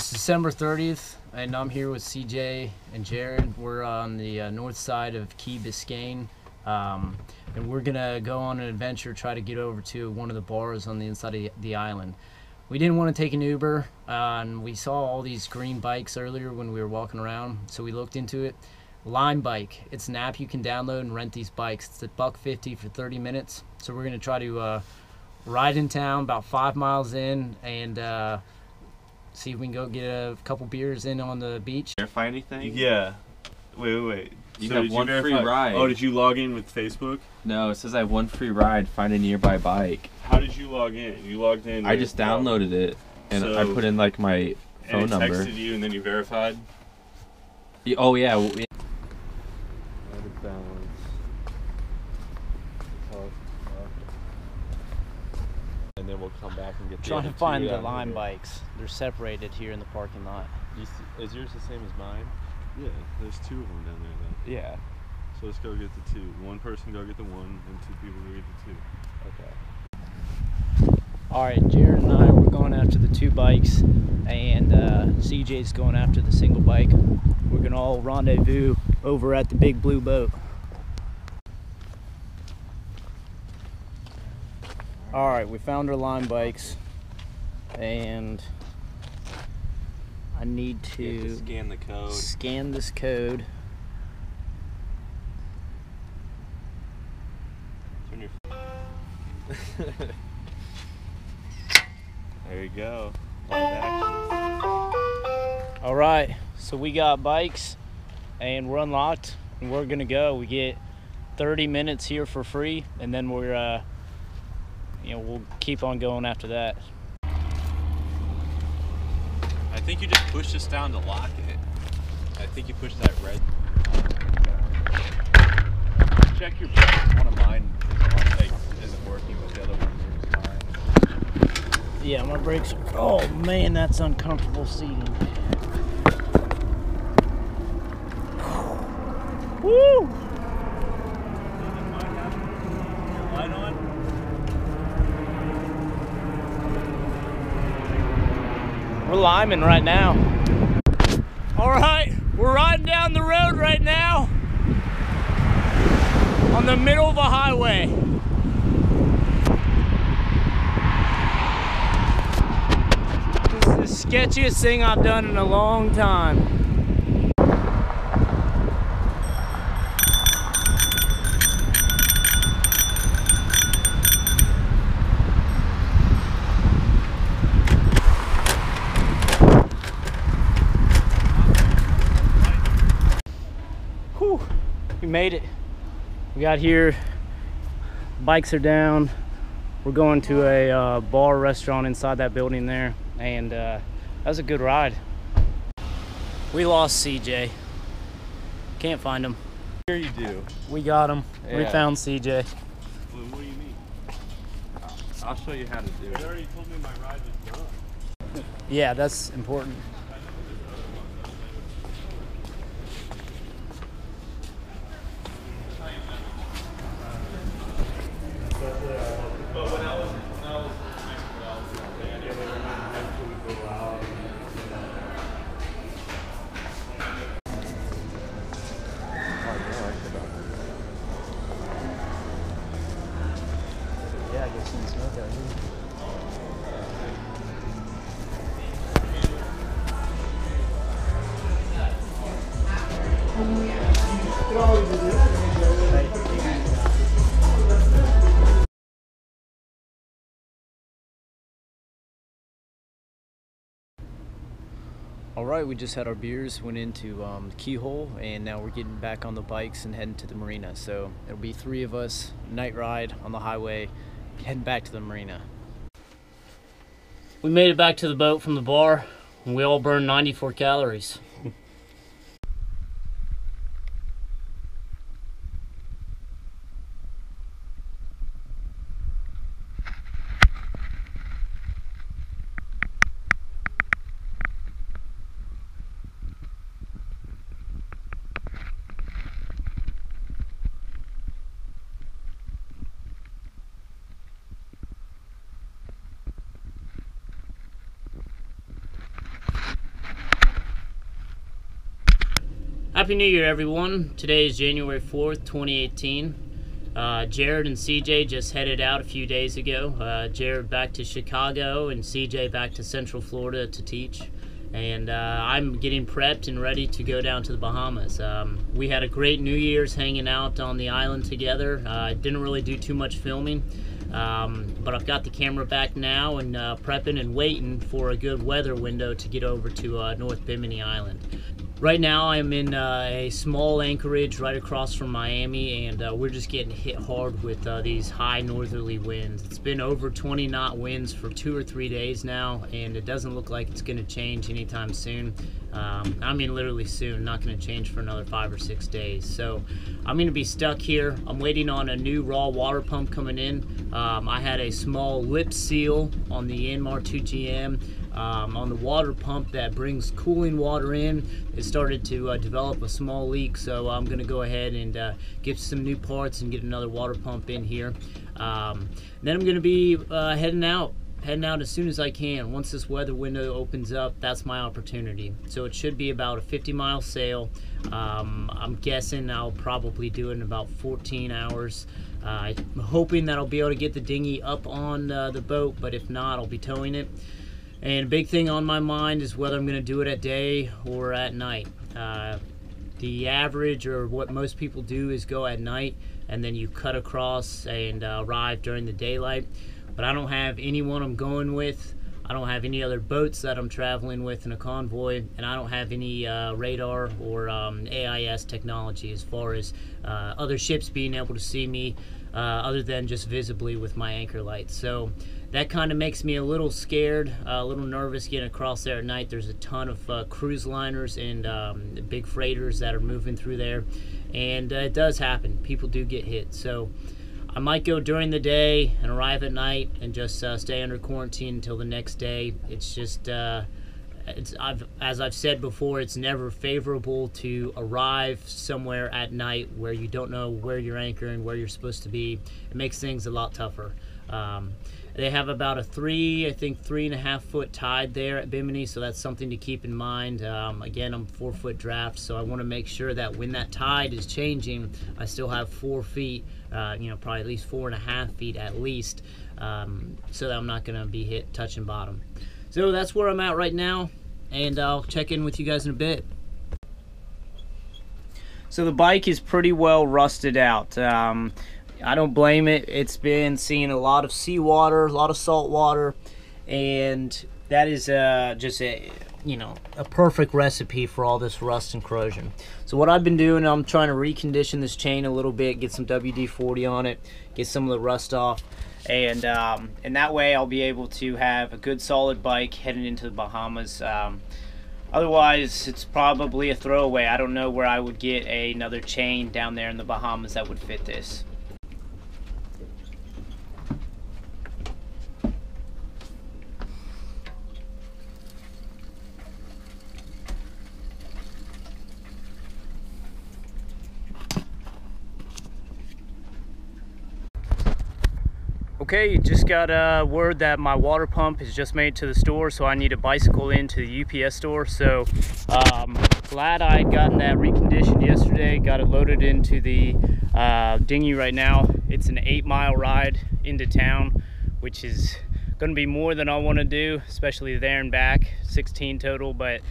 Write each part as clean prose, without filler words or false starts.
It's December 30th, and I'm here with CJ and Jared. We're on the north side of Key Biscayne, and we're gonna go on an adventure, try to get over to one of the bars on the inside of the island. We didn't want to take an Uber, and we saw all these green bikes earlier when we were walking around, so we looked into it. LimeBike, it's an app you can download and rent these bikes. It's $1.50 for 30 minutes, so we're gonna try to ride in town about 5 miles in and see if we can go get a couple beers in on the beach. Verify anything? Yeah. Wait. You have one free ride. Oh, did you log in with Facebook? No, it says I have one free ride. Find a nearby bike. How did you log in? You logged in. I just downloaded it, and I put in like my phone number. And it texted you, and then you verified. Oh yeah. And then we'll come back and get Trying to find the LimeBikes. They're separated here in the parking lot. Is yours the same as mine? Yeah, there's 2 of them down there though. Yeah. So let's go get the 2. One person go get the 1, and 2 people go get the 2. Okay. Alright, Jared and I, we're going after the 2 bikes, and CJ's going after the single bike. We're gonna all rendezvous over at the big blue boat. Alright, we found our LimeBikes, and I need to scan the code. Scan this code. Turn your There you go. Alright, so we got bikes and we're unlocked and we're gonna go. We get 30 minutes here for free, and then we're we'll keep on going after that. I think you just push this down to lock it. I think you push that red. Check your brakes. One of mine isn't working, but the other one is fine. Yeah, my brakes are... Oh man, that's uncomfortable seating. Woo! Light on? We're liming right now. All right, we're riding down the road right now on the middle of a highway. This is the sketchiest thing I've done in a long time. We made it. We got here. Bikes are down. We're going to a bar restaurant inside that building there, and that was a good ride. We lost CJ. Can't find him. Here you do. We got him. Yeah. We found CJ. Well, what do you mean? I'll show you how to do it. You already told me my ride was done. Yeah, that's important. Yeah, I guess you can smoke out here. Alright, we just had our beers, went into the Keyhole, and now we're getting back on the bikes and heading to the marina. So it'll be 3 of us, night ride on the highway, heading back to the marina. We made it back to the boat from the bar, and we all burned 94 calories. Happy New Year, everyone. Today is January 4th, 2018. Jared and CJ just headed out a few days ago. Jared back to Chicago and CJ back to Central Florida to teach. And I'm getting prepped and ready to go down to the Bahamas. We had a great New Year's hanging out on the island together. Didn't really do too much filming, but I've got the camera back now and prepping and waiting for a good weather window to get over to North Bimini Island. Right now I'm in a small anchorage right across from Miami, and we're just getting hit hard with these high northerly winds. It's been over 20 knot winds for 2 or 3 days now, and it doesn't look like it's going to change anytime soon. I mean literally soon, not going to change for another 5 or 6 days. So I'm going to be stuck here. I'm waiting on a new raw water pump coming in. I had a small lip seal on the Yanmar 2GM. On the water pump that brings cooling water in, it started to develop a small leak, so I'm going to go ahead and get some new parts and get another water pump in here. Then I'm going to be heading out as soon as I can. Once this weather window opens up, that's my opportunity. So it should be about a 50-mile sail. I'm guessing I'll probably do it in about 14 hours. I'm hoping that I'll be able to get the dinghy up on the boat, but if not, I'll be towing it. And a big thing on my mind is whether I'm going to do it at day or at night. The average, or what most people do, is go at night and then you cut across and arrive during the daylight. But I don't have anyone I'm going with. I don't have any other boats that I'm traveling with in a convoy, and I don't have any radar or AIS technology as far as other ships being able to see me other than just visibly with my anchor lights. So that kind of makes me a little scared, a little nervous getting across there at night. There's a ton of cruise liners and big freighters that are moving through there, and it does happen. People do get hit. So I might go during the day and arrive at night and just stay under quarantine until the next day. It's just, as I've said before, it's never favorable to arrive somewhere at night where you don't know where you're anchoring, where you're supposed to be. It makes things a lot tougher. They have about a 3.5 foot tide there at Bimini, so that's something to keep in mind. Again, I'm 4-foot draft, so I want to make sure that when that tide is changing, I still have 4 feet, probably at least 4.5 feet at least, so that I'm not going to be hit touching bottom. So that's where I'm at right now, and I'll check in with you guys in a bit. So the bike is pretty well rusted out. I don't blame it. It's been seeing a lot of seawater, a lot of salt water, and that is just a perfect recipe for all this rust and corrosion. So what I've been doing, I'm trying to recondition this chain a little bit, get some WD-40 on it, get some of the rust off, and that way I'll be able to have a good solid bike heading into the Bahamas. Otherwise, it's probably a throwaway. I don't know where I would get another chain down there in the Bahamas that would fit this. Okay, just got word that my water pump is just made to the store, so I need to bicycle into the UPS store. So glad I had gotten that reconditioned yesterday, got it loaded into the dinghy right now. It's an 8-mile ride into town, which is going to be more than I want to do, especially there and back, 16 total, but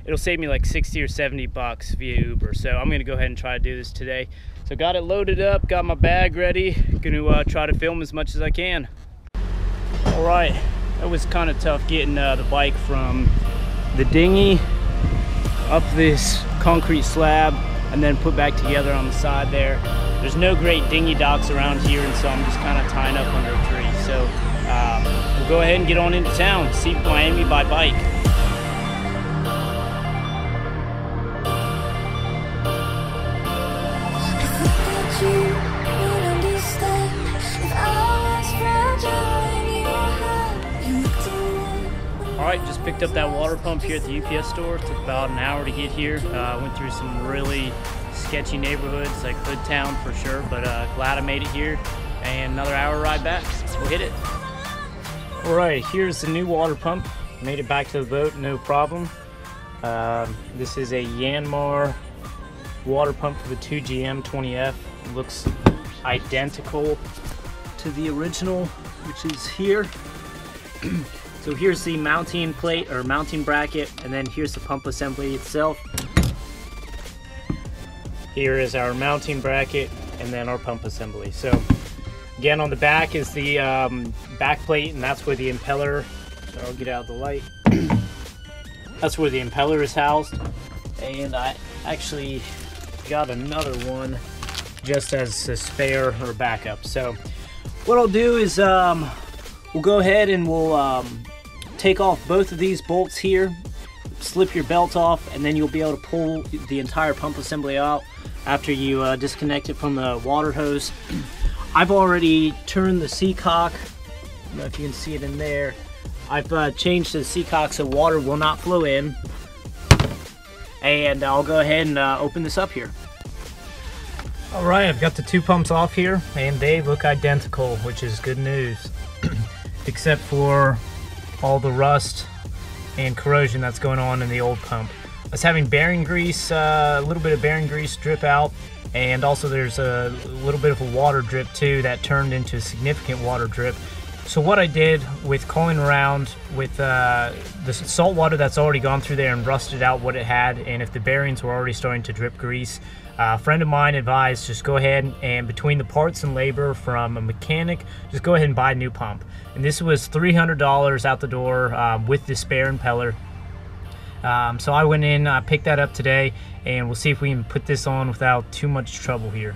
it'll save me like 60 or 70 bucks via Uber. So I'm going to go ahead and try to do this today. So got it loaded up, got my bag ready, gonna try to film as much as I can. All right, that was kind of tough getting the bike from the dinghy up this concrete slab and then put back together on the side there. There's no great dinghy docks around here, and so I'm just kind of tying up under a tree. So we'll go ahead and get on into town, see Miami by bike. Alright, just picked up that water pump here at the UPS store. It took about an hour to get here. Went through some really sketchy neighborhoods like Hoodtown for sure, but glad I made it here. And another hour ride back. We'll hit it. Alright, here's the new water pump. Made it back to the boat, no problem. This is a Yanmar water pump for the 2GM 20F. It looks identical to the original, which is here. So here's the mounting plate or mounting bracket, and then here's the pump assembly itself. Here is our mounting bracket and then our pump assembly. So again, on the back is the back plate, and that's where the impeller, so I'll get out of the light. That's where the impeller is housed. And I actually got another one just as a spare or backup. So what I'll do is we'll go ahead and we'll take off both of these bolts here, slip your belt off, and then you'll be able to pull the entire pump assembly out after you disconnect it from the water hose. I've already turned the seacock. I don't know if you can see it in there. I've changed the seacock so water will not flow in. And I'll go ahead and open this up here. Alright, I've got the two pumps off here, and they look identical, which is good news. Except for all the rust and corrosion that's going on in the old pump. I was having bearing grease, a little bit of bearing grease drip out, and also there's a little bit of a water drip too that turned into a significant water drip. So what I did with calling around with the salt water that's already gone through there and rusted out what it had, and if the bearings were already starting to drip grease, a friend of mine advised just go ahead and between the parts and labor from a mechanic, just go ahead and buy a new pump. And this was $300 out the door with the spare impeller. So I went in, picked that up today, and we'll see if we can put this on without too much trouble here.